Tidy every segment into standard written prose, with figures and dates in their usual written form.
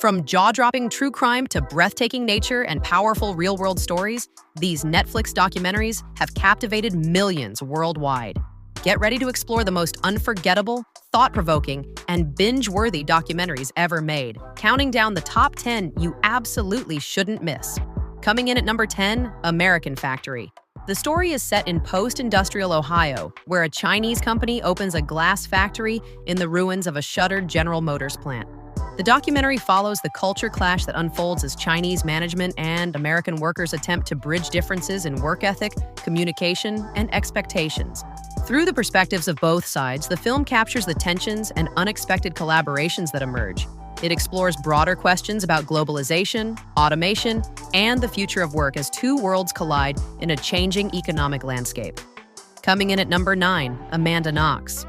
From jaw-dropping true crime to breathtaking nature and powerful real-world stories, these Netflix documentaries have captivated millions worldwide. Get ready to explore the most unforgettable, thought-provoking, and binge-worthy documentaries ever made, counting down the top 10 you absolutely shouldn't miss. Coming in at number 10, American Factory. The story is set in post-industrial Ohio, where a Chinese company opens a glass factory in the ruins of a shuttered General Motors plant. The documentary follows the culture clash that unfolds as Chinese management and American workers attempt to bridge differences in work ethic, communication, and expectations. Through the perspectives of both sides, the film captures the tensions and unexpected collaborations that emerge. It explores broader questions about globalization, automation, and the future of work as two worlds collide in a changing economic landscape. Coming in at number 9, Amanda Knox.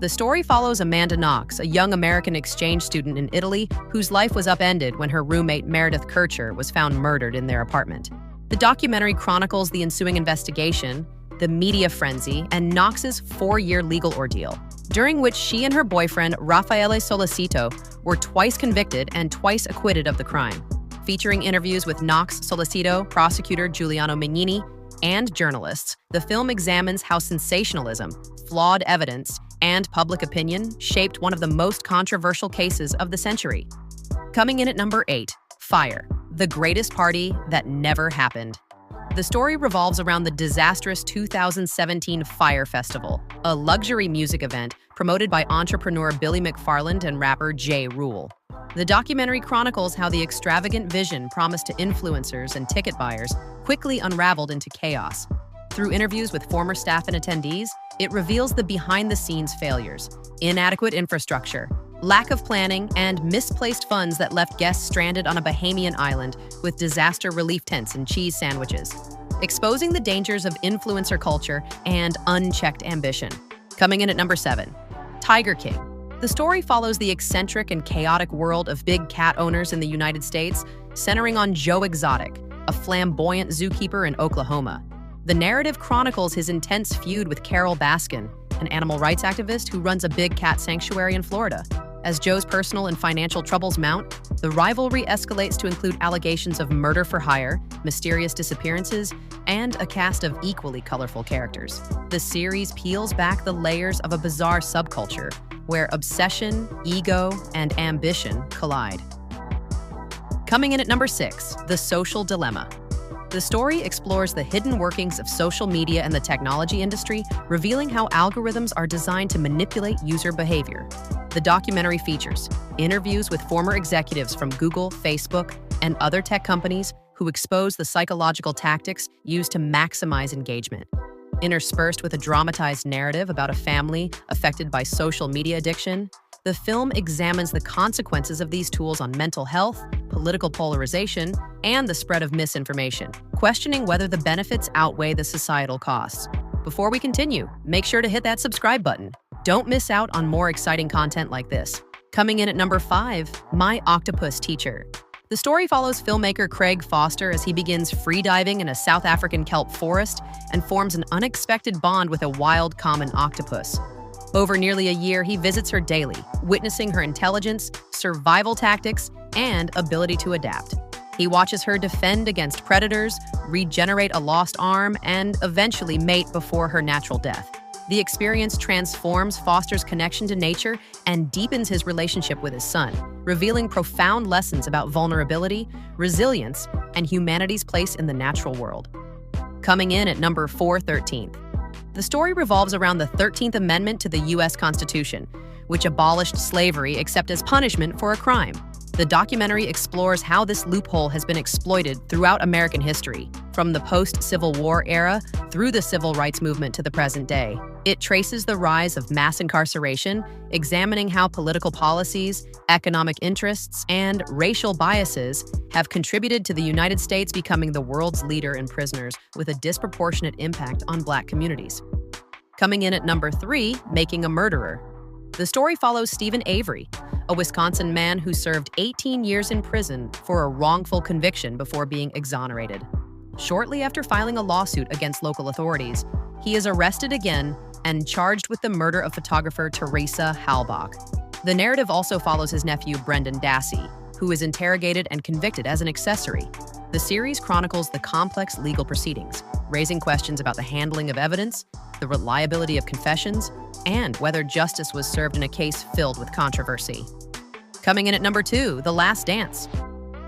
The story follows Amanda Knox, a young American exchange student in Italy whose life was upended when her roommate Meredith Kircher was found murdered in their apartment. The documentary chronicles the ensuing investigation, the media frenzy, and Knox's 4-year legal ordeal, during which she and her boyfriend Raffaele Solicito were twice convicted and twice acquitted of the crime. Featuring interviews with Knox, Solicito, prosecutor Giuliano Mignini, and journalists, the film examines how sensationalism, flawed evidence, and public opinion shaped one of the most controversial cases of the century. Coming in at number 8, Fyre, the greatest party that never happened. The story revolves around the disastrous 2017 Fyre Festival, a luxury music event promoted by entrepreneur Billy McFarland and rapper Ja Rule. The documentary chronicles how the extravagant vision promised to influencers and ticket buyers quickly unraveled into chaos. Through interviews with former staff and attendees, it reveals the behind-the-scenes failures, inadequate infrastructure, lack of planning, and misplaced funds that left guests stranded on a Bahamian island with disaster relief tents and cheese sandwiches, exposing the dangers of influencer culture and unchecked ambition. Coming in at number 7, Tiger King. The story follows the eccentric and chaotic world of big cat owners in the United States, centering on Joe Exotic, a flamboyant zookeeper in Oklahoma. The narrative chronicles his intense feud with Carol Baskin, an animal rights activist who runs a big cat sanctuary in Florida. As Joe's personal and financial troubles mount, the rivalry escalates to include allegations of murder for hire, mysterious disappearances, and a cast of equally colorful characters. The series peels back the layers of a bizarre subculture where obsession, ego, and ambition collide. Coming in at number 6, The Social Dilemma. The story explores the hidden workings of social media and the technology industry, revealing how algorithms are designed to manipulate user behavior. The documentary features interviews with former executives from Google, Facebook, and other tech companies who expose the psychological tactics used to maximize engagement. Interspersed with a dramatized narrative about a family affected by social media addiction, the film examines the consequences of these tools on mental health, political polarization, and the spread of misinformation, questioning whether the benefits outweigh the societal costs. Before we continue, make sure to hit that subscribe button. Don't miss out on more exciting content like this. Coming in at number 5, My Octopus Teacher. The story follows filmmaker Craig Foster as he begins freediving in a South African kelp forest and forms an unexpected bond with a wild common octopus. Over nearly a year, he visits her daily, witnessing her intelligence, survival tactics, and ability to adapt. He watches her defend against predators, regenerate a lost arm, and eventually mate before her natural death. The experience transforms Foster's connection to nature and deepens his relationship with his son, revealing profound lessons about vulnerability, resilience, and humanity's place in the natural world. Coming in at number 413. The story revolves around the 13th Amendment to the U.S. Constitution, which abolished slavery except as punishment for a crime. The documentary explores how this loophole has been exploited throughout American history, from the post-Civil War era through the civil rights movement to the present day. It traces the rise of mass incarceration, examining how political policies, economic interests, and racial biases have contributed to the United States becoming the world's leader in prisoners with a disproportionate impact on Black communities. Coming in at number 3, Making a Murderer. The story follows Stephen Avery, a Wisconsin man who served 18 years in prison for a wrongful conviction before being exonerated. Shortly after filing a lawsuit against local authorities, he is arrested again and charged with the murder of photographer Teresa Halbach. The narrative also follows his nephew Brendan Dassey, who is interrogated and convicted as an accessory. The series chronicles the complex legal proceedings, raising questions about the handling of evidence, the reliability of confessions, and whether justice was served in a case filled with controversy. Coming in at number 2, The Last Dance.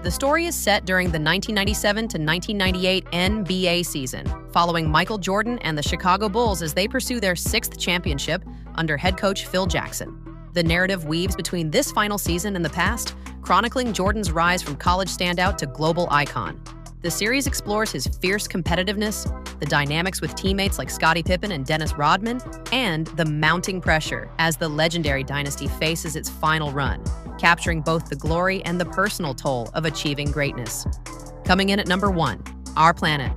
The story is set during the 1997 to 1998 NBA season, following Michael Jordan and the Chicago Bulls as they pursue their 6th championship under head coach Phil Jackson. The narrative weaves between this final season and the past, chronicling Jordan's rise from college standout to global icon. The series explores his fierce competitiveness, the dynamics with teammates like Scottie Pippen and Dennis Rodman, and the mounting pressure as the legendary dynasty faces its final run, capturing both the glory and the personal toll of achieving greatness. Coming in at number 1, Our Planet.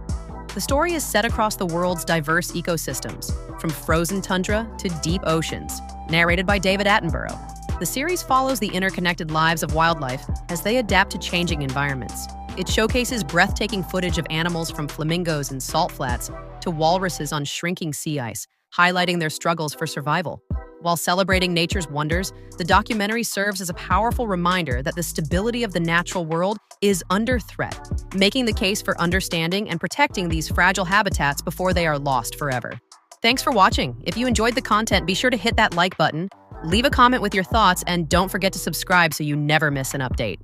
The story is set across the world's diverse ecosystems, from frozen tundra to deep oceans, narrated by David Attenborough. The series follows the interconnected lives of wildlife as they adapt to changing environments. It showcases breathtaking footage of animals from flamingos in salt flats to walruses on shrinking sea ice, highlighting their struggles for survival. While celebrating nature's wonders, the documentary serves as a powerful reminder that the stability of the natural world is under threat, making the case for understanding and protecting these fragile habitats before they are lost forever. Thanks for watching. If you enjoyed the content, be sure to hit that like button, leave a comment with your thoughts, and don't forget to subscribe so you never miss an update.